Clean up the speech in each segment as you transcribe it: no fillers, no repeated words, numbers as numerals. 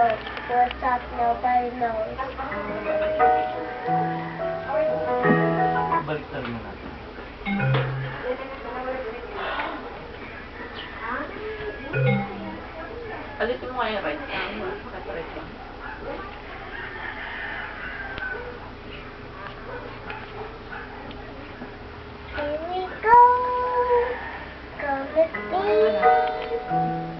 what's up, nobody knows. Baliktad mo natin. Alitin mo kaya right hand. Right hand. Here we go. Come with me.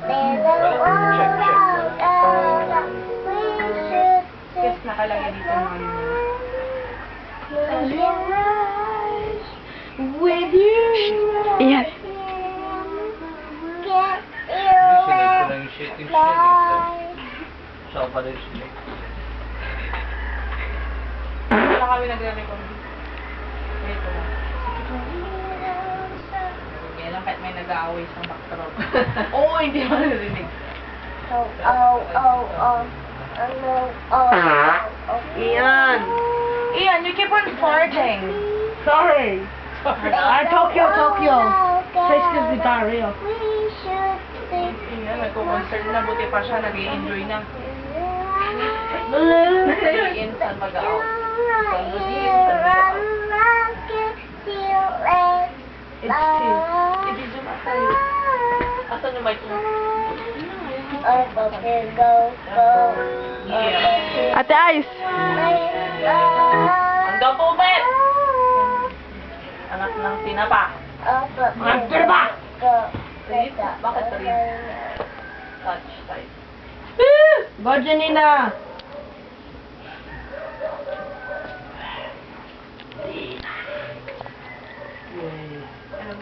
There's a world out there. We should Yes, nakalagay dito mga yun. close your eyes with you. Yes. Get Sinag ko you lang yung shitting. fly. Siya pa rin siya. Wala kami nagre-record. Ito lang. Kaya lang kahit may nag-aaway sa backdrop. Oo, hindi mo narinig. Oh, oh, oh, oh. Oh. Ian! Ian, you keep on farting. Sorry. Tokyo. Face is the diarrhea. We should think Ian, nagko-concern na. Buti pa siya. Nag-i-enjoy na. Ian, saan mag-aaw? I-zoom out tayo. Asan yung mic mo? Yeah. Ate Ice. Hanggang po, Bet! Anak ng tinapa. Bakit rin? Touch type. Go, Janina.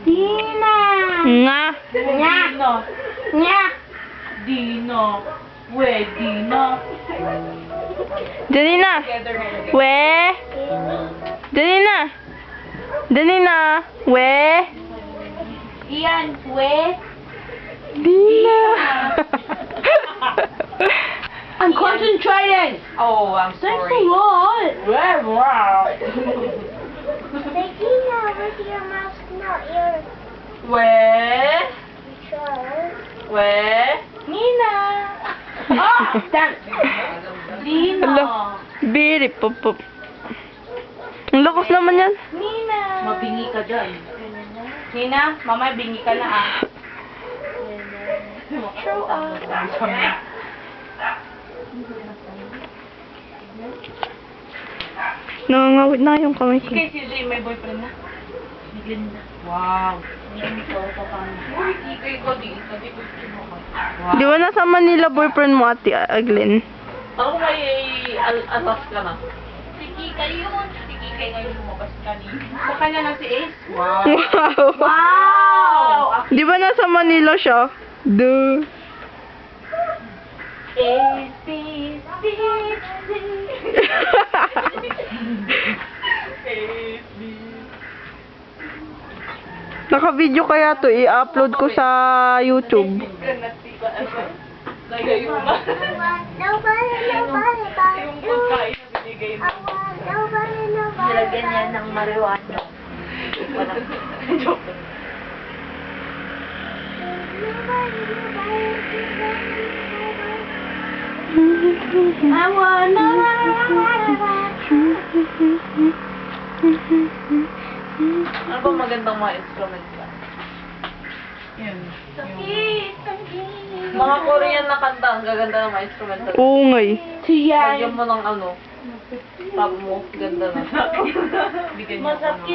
Dina! Nga. Dino. Nya! Dino. We, Dino. Janina. Together na yun. We. Janina. Janina. We. Ian, we. Dina. I'm concentrating. Oh, I'm sorry. lot. Wow. Regina, with your mask, not your We. shirt. We. Nina. Ah! Damn. Dino. Hala. Biri, pop, pop. Ang lakas naman yan. Nina. Mabingi ka dyan. Nina, mamaya bingi ka na ah. Show up. Nangangawit na yung kamay ko. Kay CJ, may boyfriend na. Si Glinda. Wow. Uy, ikay ko dito. Di ko kinuha. Di ba nasa Manila boyfriend mo, Ate Aglin? Ako may atas ka na. Si Kika yun. Si Kika ngayon lumabas kanina. Sa kanya na si Ace. Wow. Wow! Wow! Di ba nasa Manila siya? Duh. A, B, C, D. Naka-video kaya to, i-upload ko sa YouTube. Nobody but Yung you. pagkain na binigay mo. Nobody Nilagyan niya ng marijuana. Joke. I wanna. Ano ba magandang mga instruments ka? Yun. Mga Korean na kanta, ang gaganda ng mga instrumental. Oo nga eh. Lagyan mo ng ano, pop mo, ganda na. Bigyan niyo ako ng-